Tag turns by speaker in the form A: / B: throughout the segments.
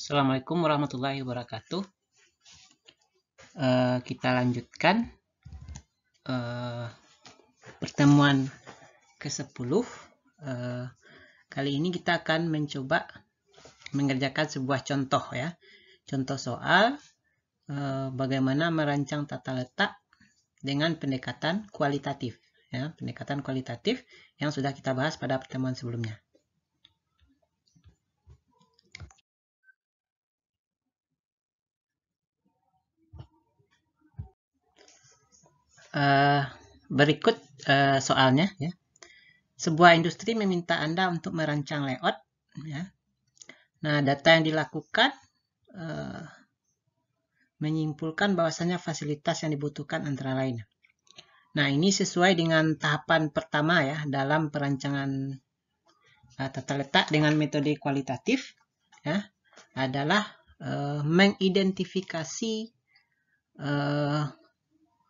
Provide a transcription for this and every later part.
A: Assalamualaikum warahmatullahi wabarakatuh. Kita lanjutkan pertemuan ke-10. Kali ini kita akan mencoba mengerjakan sebuah contoh ya. Contoh soal bagaimana merancang tata letak dengan pendekatan kualitatif ya, pendekatan kualitatif yang sudah kita bahas pada pertemuan sebelumnya. Berikut soalnya ya. Sebuah industri meminta Anda untuk merancang layout ya. Nah, data yang dilakukan menyimpulkan bahwasanya fasilitas yang dibutuhkan antara lain. Nah, ini sesuai dengan tahapan pertama ya dalam perancangan tata letak dengan metode kualitatif ya, adalah mengidentifikasi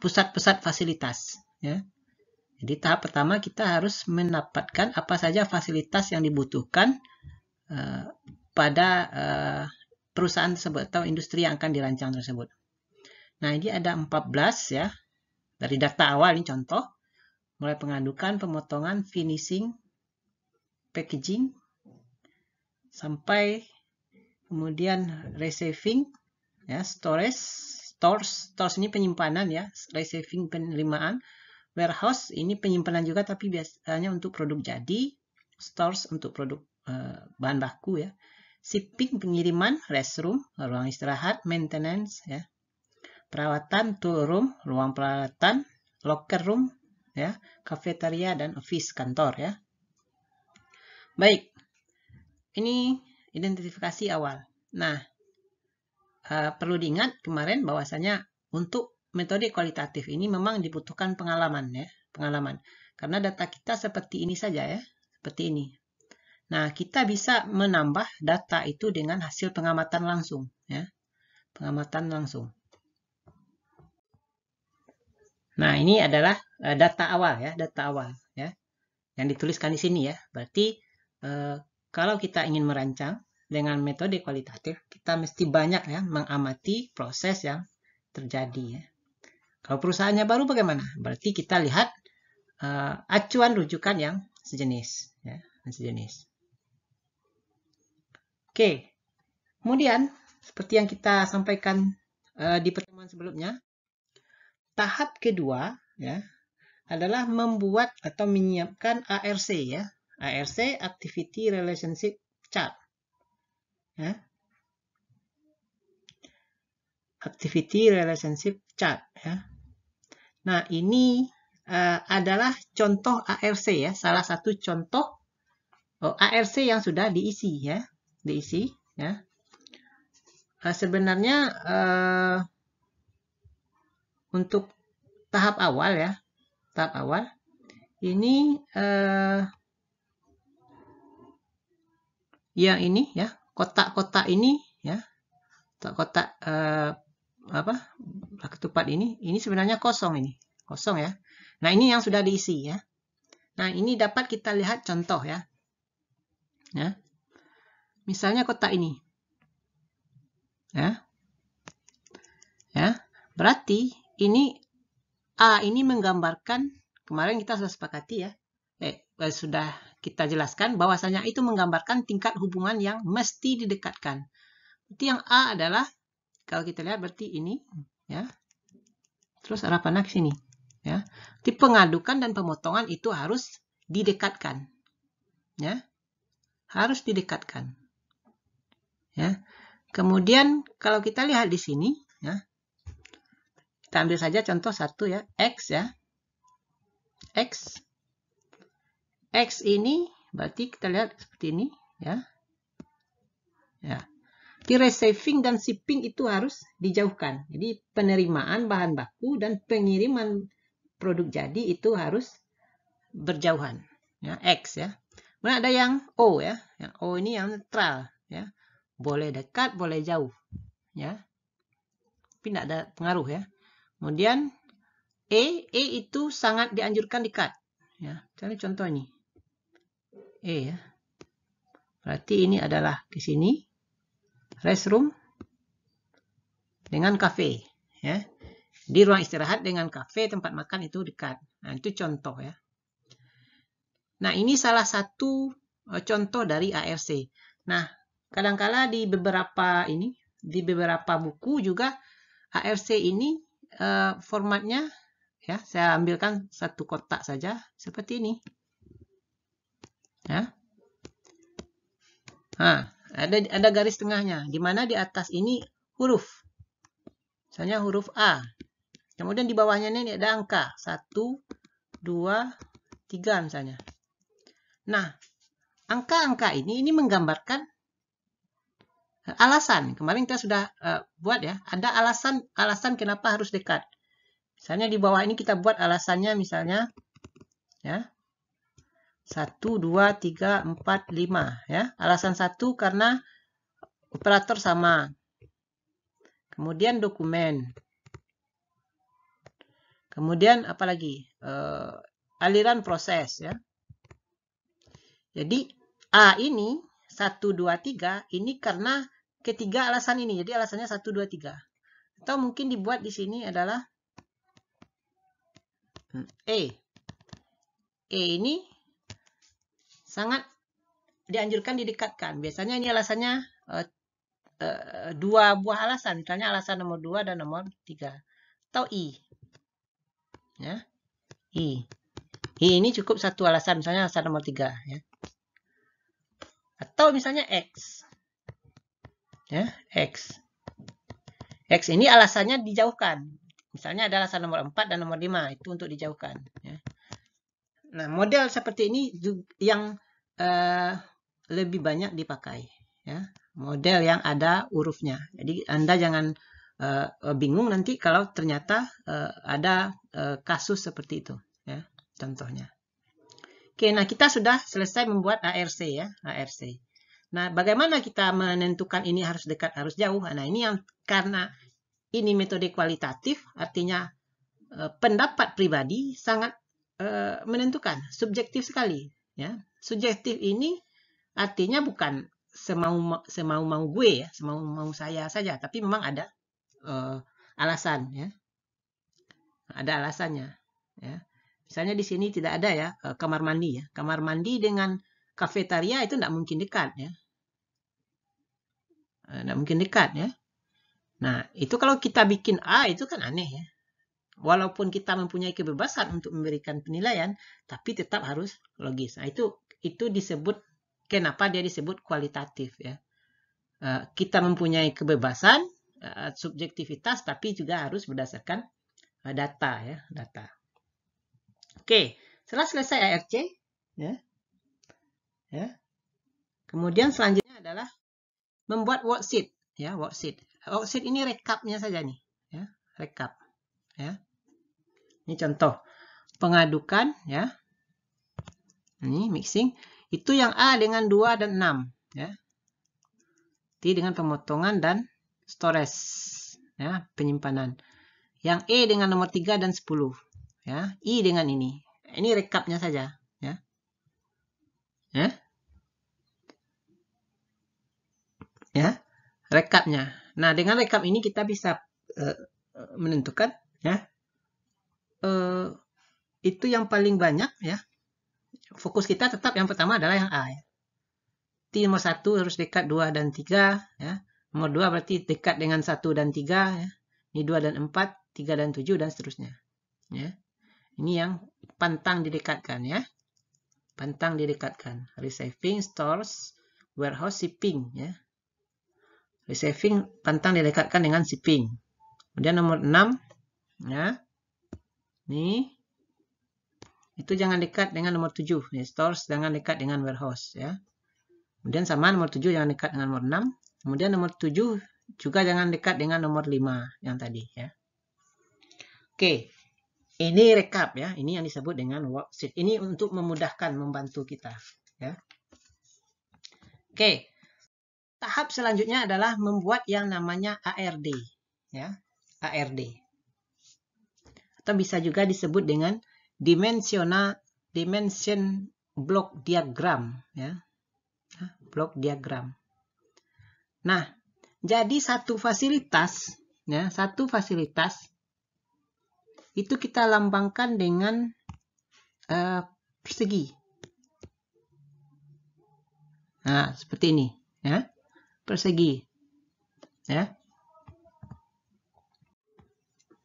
A: pusat-pusat fasilitas ya. Jadi tahap pertama kita harus mendapatkan apa saja fasilitas yang dibutuhkan pada perusahaan tersebut atau industri yang akan dirancang tersebut. Nah, ini ada 14 ya. Dari data awal ini contoh, mulai pengadukan, pemotongan, finishing, packaging, sampai kemudian receiving, ya, stores ini penyimpanan ya, receiving penerimaan, warehouse ini penyimpanan juga tapi biasanya untuk produk jadi, stores untuk produk bahan baku ya, shipping pengiriman, restroom ruang istirahat, maintenance ya, perawatan tool room ruang peralatan, locker room ya, cafeteria dan office kantor ya. Baik, ini identifikasi awal. Nah, perlu diingat kemarin bahwasanya untuk metode kualitatif ini memang dibutuhkan pengalaman ya, pengalaman. Karena data kita seperti ini saja ya, seperti ini. Nah, kita bisa menambah data itu dengan hasil pengamatan langsung ya. Pengamatan langsung. Nah, ini adalah data awal ya, data awal ya. Yang dituliskan di sini ya. Berarti kalau kita ingin merancang dengan metode kualitatif, kita mesti banyak ya mengamati proses yang terjadi ya. Kalau perusahaannya baru bagaimana? Berarti kita lihat acuan rujukan yang sejenis ya, sejenis. Oke. Kemudian seperti yang kita sampaikan di pertemuan sebelumnya, tahap kedua ya adalah membuat atau menyiapkan ARC ya. ARC Activity Relationship Chart. Ya. Activity Relationship Chart ya. Nah, ini adalah contoh ARC ya, salah satu contoh ARC yang sudah diisi ya, diisi ya. Sebenarnya untuk tahap awal ya, tahap awal ini yang ini ya, kotak-kotak ini ya, kotak-kotak ketupat ini sebenarnya kosong ini, kosong ya. Nah, ini yang sudah diisi ya. Nah, ini dapat kita lihat contoh ya. Ya. Misalnya kotak ini. Ya. Ya. Berarti ini A ini menggambarkan, kemarin kita sudah sepakati ya. Sudah kita jelaskan bahwasanya itu menggambarkan tingkat hubungan yang mesti didekatkan. Berarti yang A adalah, kalau kita lihat berarti ini ya. Terus arah panah ke sini ya. Jadi pengadukan dan pemotongan itu harus didekatkan. Ya. Harus didekatkan. Ya. Kemudian kalau kita lihat di sini ya. Kita ambil saja contoh satu ya, X ya. X ini berarti kita lihat seperti ini ya. Ya. Di receiving dan shipping itu harus dijauhkan. Jadi penerimaan bahan baku dan pengiriman produk jadi itu harus berjauhan. Ya, X ya. Kemudian ada yang O ya. Yang O ini yang netral ya. Boleh dekat, boleh jauh. Ya. Tapi tidak ada pengaruh ya. Kemudian E itu sangat dianjurkan dekat. Ya, contoh ini. E ya. Berarti ini adalah ke sini. restroom dengan kafe, ya. Di ruang istirahat dengan kafe, tempat makan itu dekat. Nah, itu contoh ya. Nah, ini salah satu contoh dari ARC. Nah, kadangkala di beberapa buku juga ARC ini formatnya, ya, saya ambilkan satu kotak saja seperti ini. Ya. Nah, ada garis tengahnya, di mana di atas ini huruf. Misalnya huruf A. Kemudian di bawahnya ini ada angka 1, 2, 3 misalnya. Nah, angka-angka ini menggambarkan alasan. Kemarin kita sudah buat ya, ada alasan kenapa harus dekat. Misalnya di bawah ini kita buat alasannya misalnya ya. 1, 2, 3, 4, 5 ya. Alasan 1 karena operator sama. Kemudian dokumen. Kemudian apalagi? Aliran proses ya. Jadi A ini 1, 2, 3 ini karena ketiga alasan ini. Jadi alasannya 1, 2, 3. Atau mungkin dibuat di sini adalah E. E ini sangat dianjurkan didekatkan. Biasanya ini alasannya 2 buah alasan. Misalnya alasan nomor 2 dan nomor 3. Atau I. Ya. I. I ini cukup satu alasan. Misalnya alasan nomor 3. Ya. Atau misalnya X. Ya, X. X ini alasannya dijauhkan. Misalnya ada alasan nomor 4 dan nomor 5. Itu untuk dijauhkan. Ya. Nah, model seperti ini yang lebih banyak dipakai. Ya. Model yang ada hurufnya. Jadi Anda jangan bingung nanti kalau ternyata ada kasus seperti itu. Ya, contohnya. Oke, nah kita sudah selesai membuat ARC ya, ARC. Nah, bagaimana kita menentukan ini harus dekat, harus jauh? Nah, ini yang karena ini metode kualitatif, artinya pendapat pribadi sangat menentukan, subjektif sekali. Ya, subjektif ini artinya bukan semau gue ya, semau saya saja, tapi memang ada alasan ya, ada alasannya. Ya. Misalnya di sini tidak ada ya kamar mandi ya, kamar mandi dengan kafetaria itu tidak mungkin dekat ya. Tidak mungkin dekat ya. Nah, itu kalau kita bikin A itu kan aneh ya. Walaupun kita mempunyai kebebasan untuk memberikan penilaian, tapi tetap harus logis. Nah, itu disebut, kenapa dia disebut kualitatif ya. Kita mempunyai kebebasan, subjektivitas, tapi juga harus berdasarkan data ya, data. Oke, setelah selesai ARC ya. Ya. Kemudian selanjutnya adalah membuat worksheet ya, worksheet. Worksheet ini rekapnya saja nih ya, rekap ya. Ini contoh pengadukan ya. Ini mixing itu yang A dengan 2 dan 6 ya. T dengan pemotongan dan storage ya, penyimpanan. Yang E dengan nomor 3 dan 10 ya. I dengan ini. Ini rekapnya saja ya. Ya. Ya, rekapnya. Nah, dengan rekap ini kita bisa menentukan ya. Itu yang paling banyak ya. Fokus kita tetap yang pertama adalah yang A ya. T nomor 1 harus dekat 2 dan 3 ya. Nomor 2 berarti dekat dengan 1 dan 3 ya. Ini 2 dan 4, 3 dan 7 dan seterusnya. Ya. Ini yang pantang didekatkan ya. Pantang didekatkan. Receiving, stores, warehouse, shipping ya. Receiving pantang didekatkan dengan shipping. Kemudian nomor 6 ya. Nih. Itu jangan dekat dengan nomor 7 ya. Stores jangan dekat dengan warehouse ya. Kemudian sama nomor 7 jangan dekat dengan nomor 6. Kemudian nomor 7 juga jangan dekat dengan nomor 5 yang tadi ya. Oke. Ini rekap ya. Ini yang disebut dengan worksheet. Ini untuk memudahkan, membantu kita ya. Oke. Tahap selanjutnya adalah membuat yang namanya ARD ya. ARD. Atau bisa juga disebut dengan dimension block diagram ya. Block diagram. Nah, Jadi satu fasilitas, ya, satu fasilitas itu kita lambangkan dengan persegi. Nah, seperti ini, ya, persegi, ya.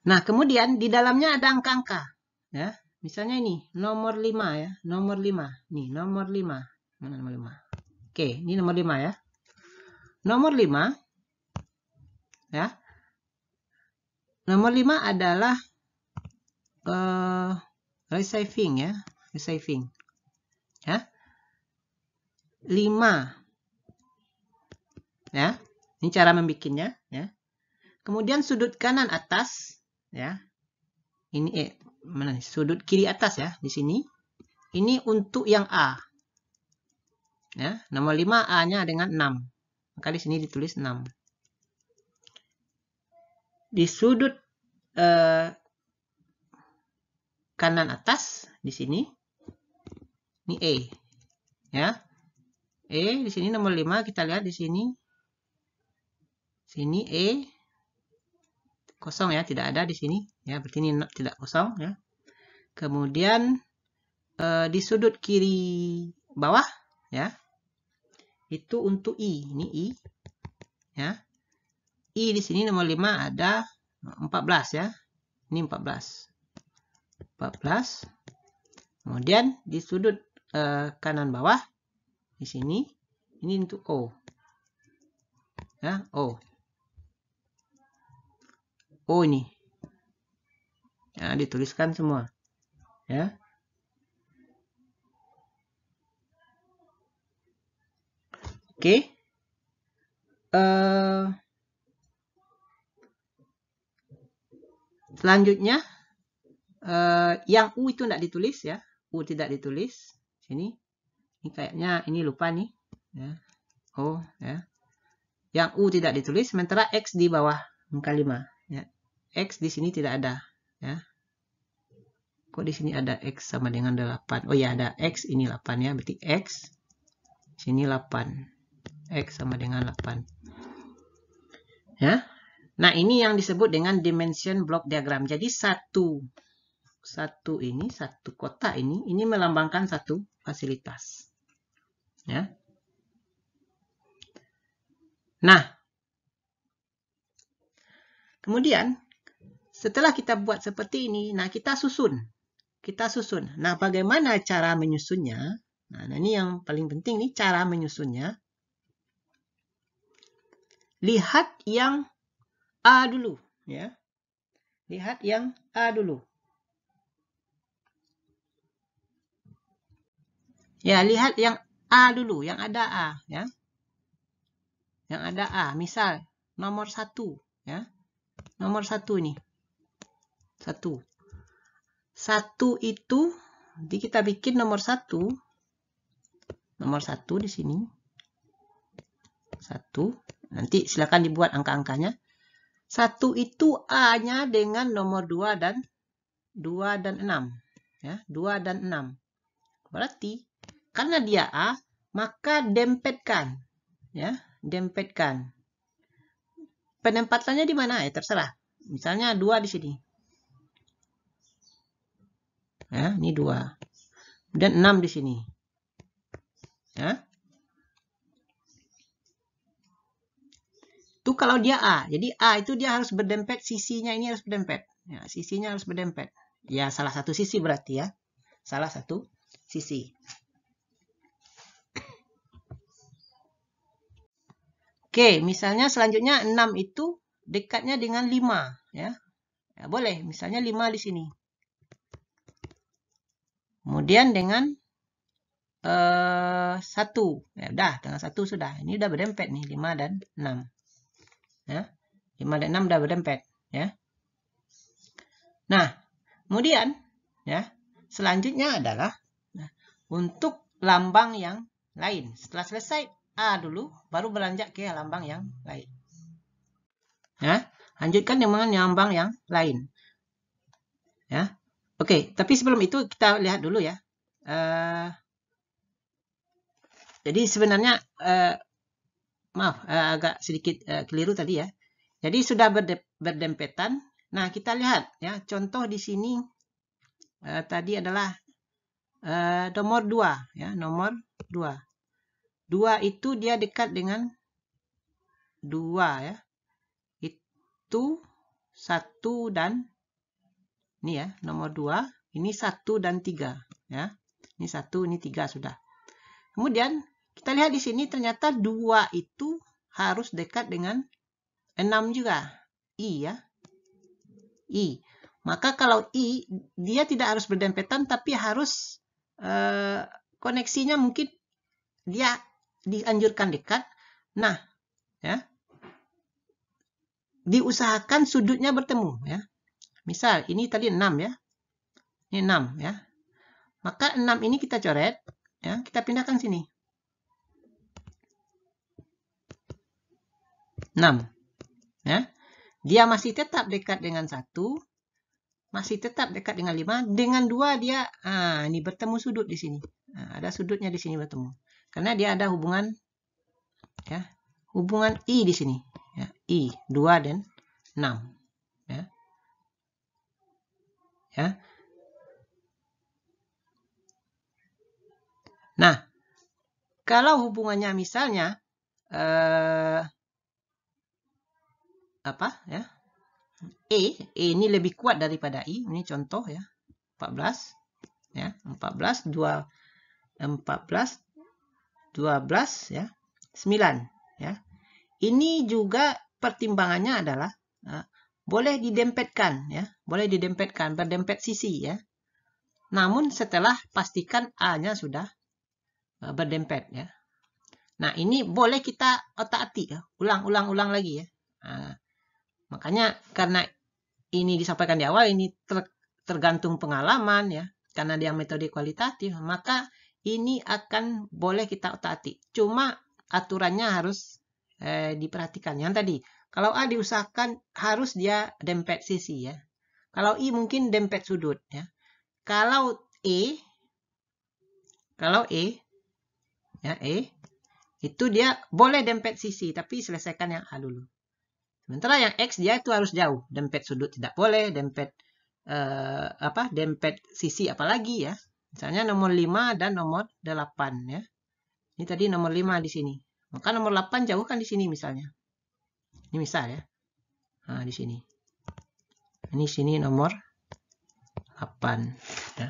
A: Nah, kemudian di dalamnya ada angka-angka, ya. Misalnya ini nomor 5 ya, nomor 5. Nih, nomor 5. Mana nomor 5? Oke, ini nomor 5 ya. Nomor 5 ya. Nomor 5 adalah receiving ya, receiving. Ya. 5. Ya. Ini cara membikinnya ya. Kemudian sudut kanan atas ya. Ini mana nih? Sudut kiri atas ya, di sini. Ini untuk yang A. Ya, nomor 5 A-nya dengan 6. Maka di sini ditulis 6. Di sudut kanan atas di sini ini E. Ya. E di sini nomor 5 kita lihat di sini. Sini E kosong ya, tidak ada di sini ya, berarti ini tidak kosong ya. Kemudian di sudut kiri bawah ya, itu untuk I, ini I ya. I di sini nomor 5 ada 14 ya, ini 14. Kemudian di sudut kanan bawah di sini ini untuk O ya, O ini ya, dituliskan semua ya. Oke. Selanjutnya yang U itu tidak ditulis ya, U tidak ditulis sini. Ini kayaknya ini lupa nih ya. O ya. Yang U tidak ditulis, sementara X di bawah angka 5 ya. X di sini tidak ada ya. Kok di sini ada X sama dengan 8? Oh ya, ada X ini 8 ya, berarti X sini 8. X sama dengan 8. Ya. Nah, ini yang disebut dengan dimension block diagram. Jadi satu kotak ini melambangkan satu fasilitas. Ya. Nah, kemudian setelah kita buat seperti ini, nah kita susun. Nah, bagaimana cara menyusunnya? Nah, ini yang paling penting nih, cara menyusunnya. Lihat yang A dulu, ya. Lihat yang A dulu. Ya, lihat yang A dulu, yang ada A, ya. Yang ada A, misal nomor 1, ya. Nomor 1 nih. 1. 1 itu jadi kita bikin nomor 1. Nomor 1 di sini. 1. Nanti silakan dibuat angka-angkanya. 1 itu A-nya dengan nomor 2 dan 6. Ya, 2 dan 6. Berarti karena dia A, maka dempetkan. Ya, dempetkan. Penempatannya di mana? Ya, terserah. Misalnya 2 di sini. Ya, ini 2. Dan 6 di sini. Ya. Itu kalau dia A. Jadi A itu dia harus berdempet, sisinya ini harus berdempet. Ya, sisinya harus berdempet. Ya, salah satu sisi berarti ya. Salah satu sisi. Oke, misalnya selanjutnya 6 itu dekatnya dengan 5. Ya. Ya, boleh, misalnya 5 di sini. Kemudian dengan 1. Ya udah, dengan 1 sudah. Ini udah berdempet nih, 5 dan 6. Ya. 5 dan 6 udah berdempet. Ya. Nah, kemudian ya, selanjutnya adalah untuk lambang yang lain. Setelah selesai A dulu, baru beranjak ke lambang yang lain. Ya, lanjutkan dengan lambang yang lain. Ya. Oke, tapi sebelum itu kita lihat dulu ya. Jadi sebenarnya maaf, agak sedikit keliru tadi ya. Jadi sudah berdempetan. Nah, kita lihat ya, contoh di sini tadi adalah nomor 2 ya, nomor 2. 2 itu dia dekat dengan 2 ya. Itu 1 dan ini ya, nomor 2, ini 1 dan 3 ya. Ini 1, ini 3 sudah. Kemudian kita lihat di sini ternyata 2 itu harus dekat dengan 6 juga. I ya. I. Maka kalau I, dia tidak harus berdempetan, tapi harus koneksinya mungkin dia dianjurkan dekat. Nah, ya, diusahakan sudutnya bertemu. Ya. Misal, ini tadi 6 ya. Ini 6 ya. Maka 6 ini kita coret. Ya, kita pindahkan sini. 6. Ya. Dia masih tetap dekat dengan 1. Masih tetap dekat dengan 5. Dengan 2 dia, ini bertemu sudut di sini. Ada sudutnya di sini bertemu. Karena dia ada hubungan, ya, hubungan I di sini. Ya, I, 2 dan 6. Ya. Ya. Nah, kalau hubungannya misalnya, apa ya? E ini lebih kuat daripada I. Ini contoh ya. 14 ya, 14 12 ya. 9 ya. Ini juga pertimbangannya adalah boleh didempetkan ya, boleh didempetkan, berdempet sisi ya. Namun setelah pastikan A-nya sudah berdempet ya. Nah, ini boleh kita otak-atik ya, ulang lagi ya. Makanya karena ini disampaikan di awal, ini tergantung pengalaman ya, karena dia metode kualitatif, maka ini akan boleh kita otak-atik. Cuma aturannya harus diperhatikan. Yang tadi, kalau A diusahakan harus dia dempet sisi ya. Kalau I mungkin dempet sudut ya. Kalau E ya, itu dia boleh dempet sisi, tapi selesaikan yang A dulu. Sementara yang X dia itu harus jauh. Dempet sudut tidak boleh, dempet dempet sisi apalagi ya. Misalnya nomor 5 dan nomor 8 ya. Ini tadi nomor 5 di sini. Maka nomor 8 jauh kan di sini misalnya. Ini misal ya. Nah, di sini. Ini sini nomor 8 ya.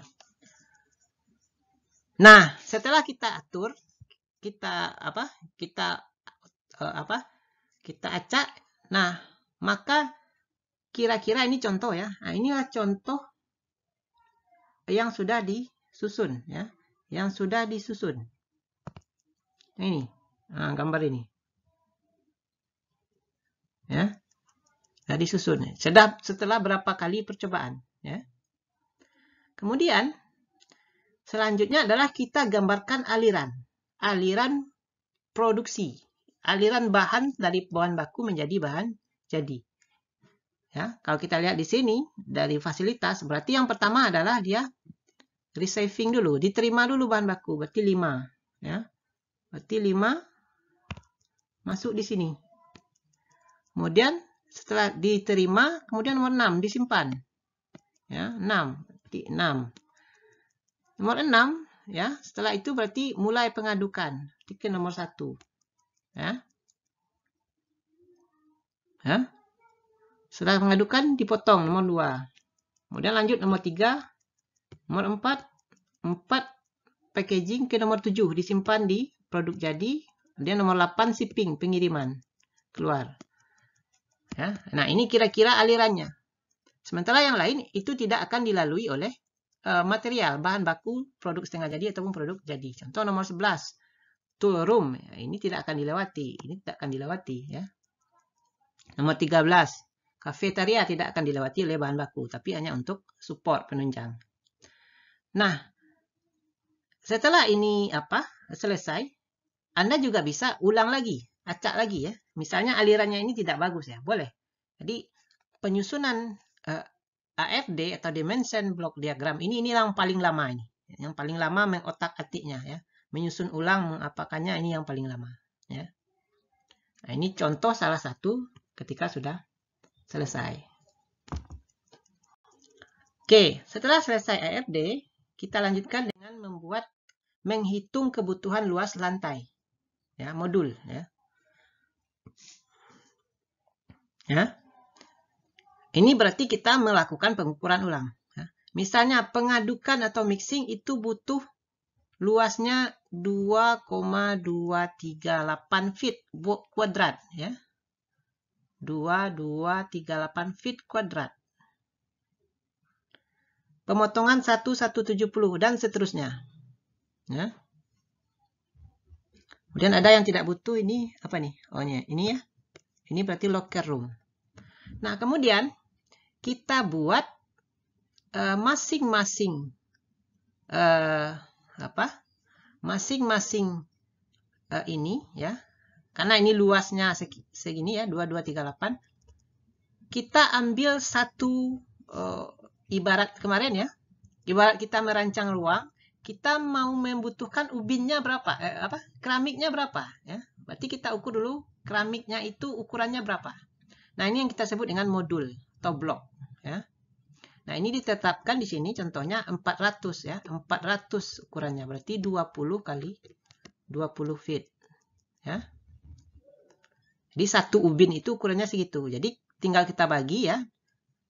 A: Nah, setelah kita atur, kita acak. Nah, maka kira-kira ini contoh ya. Nah, inilah contoh yang sudah disusun ya. Yang sudah disusun. Ini. Nah, gambar ini. Ya. Sudah disusun. Setelah berapa kali percobaan ya. Kemudian selanjutnya adalah kita gambarkan aliran. Aliran produksi. Aliran bahan dari bahan baku menjadi bahan jadi. Ya, kalau kita lihat di sini dari fasilitas, berarti yang pertama adalah dia receiving dulu, diterima dulu bahan baku, berarti 5. Ya, berarti 5 masuk di sini. Kemudian setelah diterima, kemudian nomor 6 disimpan. Ya, 6, berarti 6. Nomor 6, ya, setelah itu berarti mulai pengadukan, ke nomor 1. Ya. Ya. Setelah mengadukan dipotong nomor 2. Kemudian lanjut nomor 3, nomor 4 packaging ke nomor 7 disimpan di produk jadi. Kemudian nomor 8 shipping, pengiriman keluar. Ya. Nah, ini kira-kira alirannya. Sementara yang lain itu tidak akan dilalui oleh material, bahan baku, produk setengah jadi ataupun produk jadi. Contoh nomor 11. Tool room, ini tidak akan dilewati. Ini tidak akan dilewati ya. Nomor 13, kafetaria tidak akan dilewati oleh bahan baku, tapi hanya untuk support penunjang. Nah, setelah ini selesai, Anda juga bisa ulang lagi, acak lagi ya. Misalnya alirannya ini tidak bagus ya, boleh. Jadi penyusunan AFD atau dimension block diagram ini yang paling lama ini. Yang paling lama mengotak-atiknya ya. Menyusun ulang mengapakannya ini yang paling lama ya. Nah, ini contoh salah satu ketika sudah selesai. Oke, setelah selesai ARD, kita lanjutkan dengan menghitung kebutuhan luas lantai. Ya, modul. Ya. Ini berarti kita melakukan pengukuran ulang. Ya. Misalnya pengadukan atau mixing itu butuh luasnya 2,238 feet kuadrat. Ya. 2,238 feet kuadrat. Pemotongan 1,170 dan seterusnya. Ya. Kemudian ada yang tidak butuh, ini apa nih? Oh ini ya. Ini berarti locker room. Nah, kemudian kita buat masing-masing ini ya. Karena ini luasnya segini ya, 2,238. Kita ambil satu ibarat kemarin ya. Ibarat kita merancang ruang, kita mau membutuhkan ubinnya berapa? Keramiknya berapa ya? Berarti kita ukur dulu keramiknya itu ukurannya berapa. Nah, ini yang kita sebut dengan modul atau blok ya. Nah, ini ditetapkan di sini contohnya 400 ya. 400 ukurannya berarti 20 kali 20 feet ya. Jadi satu ubin itu ukurannya segitu. Jadi tinggal kita bagi ya.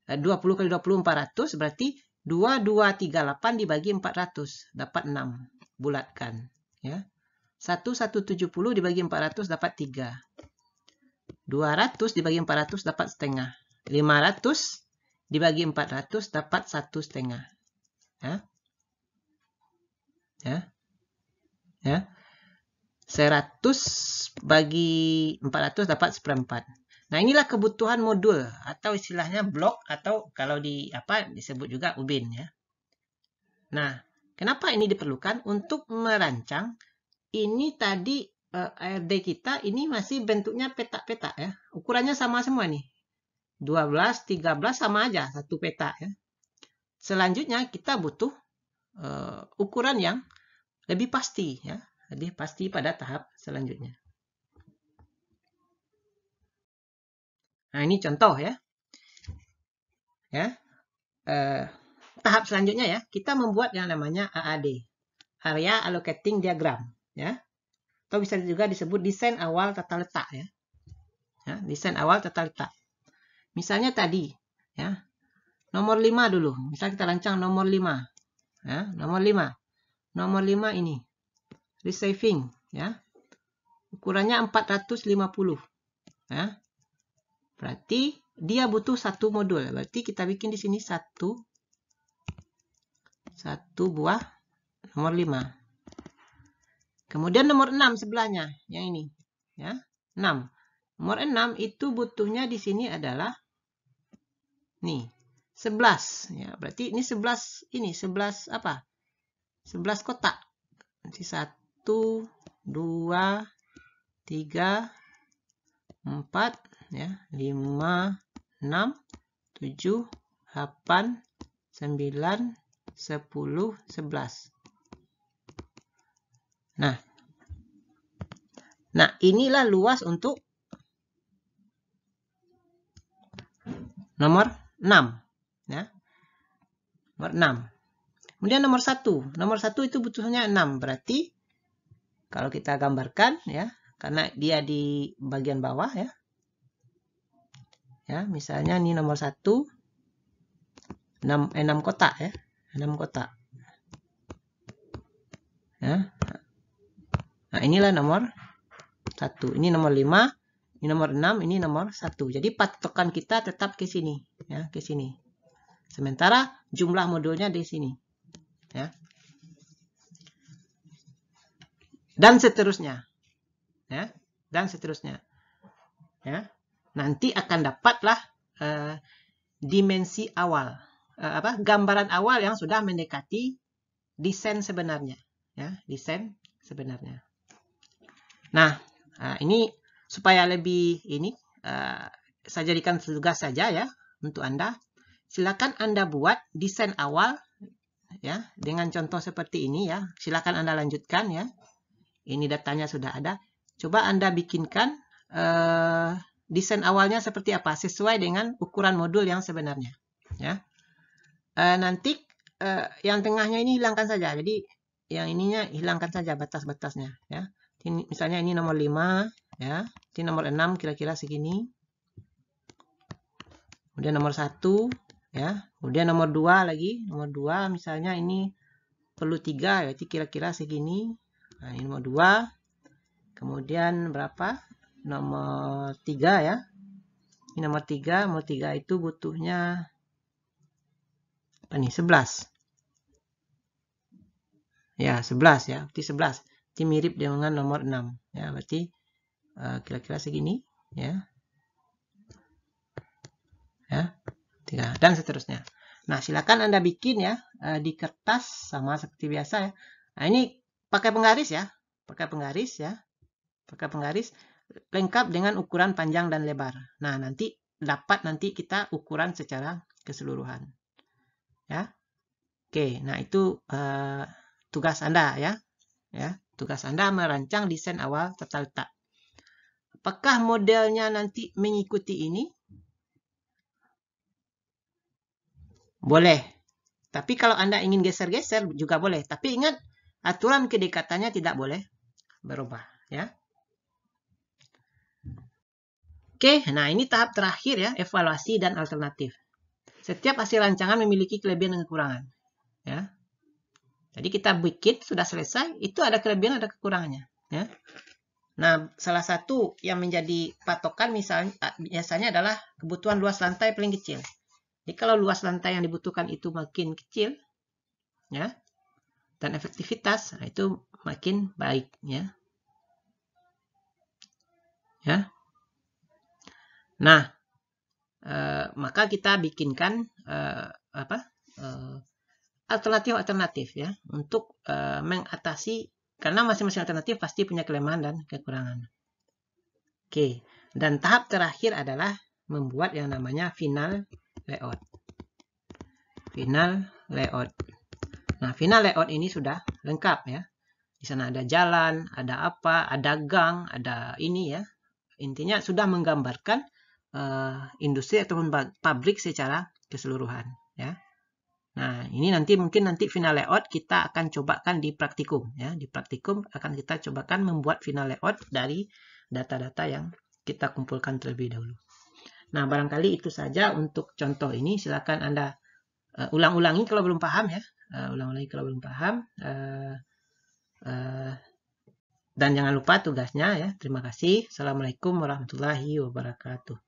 A: 20 kali 20 400 berarti 2238 dibagi 400 dapat 6. Bulatkan ya. 1,170 dibagi 400 dapat 3. 200 dibagi 400 dapat setengah. 500 dibagi 400 dapat 1,5. Ya. 100 bagi 400 dapat 1/4. Nah, inilah kebutuhan modul atau istilahnya blok atau kalau disebut juga ubin ya. Nah, kenapa ini diperlukan? Untuk merancang ini tadi ARD kita ini masih bentuknya petak-petak ya. Ukurannya sama semua nih. 12, 13 sama aja satu peta ya. Selanjutnya kita butuh ukuran yang lebih pasti ya, lebih pasti pada tahap selanjutnya. Nah, ini contoh ya. Tahap selanjutnya ya, kita membuat yang namanya AAD, Area Allocating Diagram ya. Atau bisa juga disebut desain awal tata letak ya. Desain awal tata letak. Misalnya tadi ya. Nomor 5 dulu. Misal kita rancang nomor 5. Ya, nomor 5. Nomor 5 ini. Receiving ya. Ukurannya 450 ya. Berarti dia butuh satu modul. Berarti kita bikin di sini satu buah nomor 5. Kemudian nomor 6 sebelahnya, yang ini ya. 6. Nomor 6 itu butuhnya di sini adalah nih 11 ya. Berarti ini 11 apa? 11 kotak. Nanti 1 2 3 4 ya, 5 6 7 8 9 10 11. Nah, inilah luas untuk nomor 6 ya. Nomor 6. Kemudian nomor 1. Nomor 1 itu butuhnya 6. Berarti kalau kita gambarkan ya, karena dia di bagian bawah ya. Ya, misalnya ini nomor 1 6 kotak ya. 6 kotak. Ya. Nah, inilah nomor 1. Ini nomor 5, ini nomor 6, ini nomor 1. Jadi patokan kita tetap ke sini ya, ke sini. Sementara jumlah modulnya di sini. Ya. Dan seterusnya. Ya, dan seterusnya. Ya. Nanti akan dapatlah dimensi awal, gambaran awal yang sudah mendekati desain sebenarnya, ya, desain sebenarnya. Nah, ini supaya lebih ini saya jadikan tugas saja ya untuk Anda. Silakan Anda buat desain awal ya dengan contoh seperti ini ya. Silakan Anda lanjutkan ya. Ini datanya sudah ada. Coba Anda bikinkan desain awalnya seperti apa, sesuai dengan ukuran modul yang sebenarnya. Ya. Nanti yang tengahnya ini hilangkan saja. Jadi yang ininya hilangkan saja batas-batasnya. Ya. Ini, misalnya ini nomor 5, ya. Ini nomor 6 kira-kira segini. Kemudian nomor 1, ya. Kemudian nomor 2 lagi. Nomor 2 misalnya ini perlu 3, berarti kira-kira segini. Nah, ini nomor 2. Kemudian berapa? Nomor 3 ya. Ini nomor 3. Nomor 3 itu butuhnya apa nih? 11. Ya, 11 ya. Berarti 11. Berarti mirip dengan nomor 6. Ya, berarti kira-kira segini. Ya. Ya. 3. Dan seterusnya. Nah, silakan Anda bikin ya. Di kertas sama seperti biasa ya. Nah, ini pakai penggaris ya. Pakai penggaris ya. Pakai penggaris. Lengkap dengan ukuran panjang dan lebar. Nah, nanti dapat nanti kita ukuran secara keseluruhan. Ya. Oke, nah itu tugas Anda ya. Ya, tugas Anda merancang desain awal tata letak. Apakah modelnya nanti mengikuti ini? Boleh. Tapi kalau Anda ingin geser-geser juga boleh. Tapi ingat, aturan kedekatannya tidak boleh berubah ya. Oke, nah ini tahap terakhir ya, evaluasi dan alternatif. Setiap hasil rancangan memiliki kelebihan dan kekurangan. Ya. Jadi kita bikin, sudah selesai, itu ada kelebihan, ada kekurangannya. Ya. Nah, salah satu yang menjadi patokan misalnya biasanya adalah kebutuhan luas lantai paling kecil. Jadi kalau luas lantai yang dibutuhkan itu makin kecil, ya, dan efektivitas, nah itu makin baik, ya. Ya. Nah, maka kita bikinkan alternatif-alternatif ya untuk mengatasi, karena masing-masing alternatif pasti punya kelemahan dan kekurangan. Oke, dan tahap terakhir adalah membuat yang namanya final layout. Final layout. Nah, final layout ini sudah lengkap ya. Di sana ada jalan, ada apa, ada gang, ada ini ya. Intinya sudah menggambarkan industri ataupun pabrik secara keseluruhan ya. Nah, ini mungkin nanti final layout kita akan cobakan di praktikum ya. Di praktikum akan kita cobakan membuat final layout dari data-data yang kita kumpulkan terlebih dahulu. Nah, barangkali itu saja untuk contoh ini. Silakan Anda ulang-ulangi kalau belum paham ya. Ulang-ulangi kalau belum paham. Dan jangan lupa tugasnya ya. Terima kasih. Assalamualaikum warahmatullahi wabarakatuh.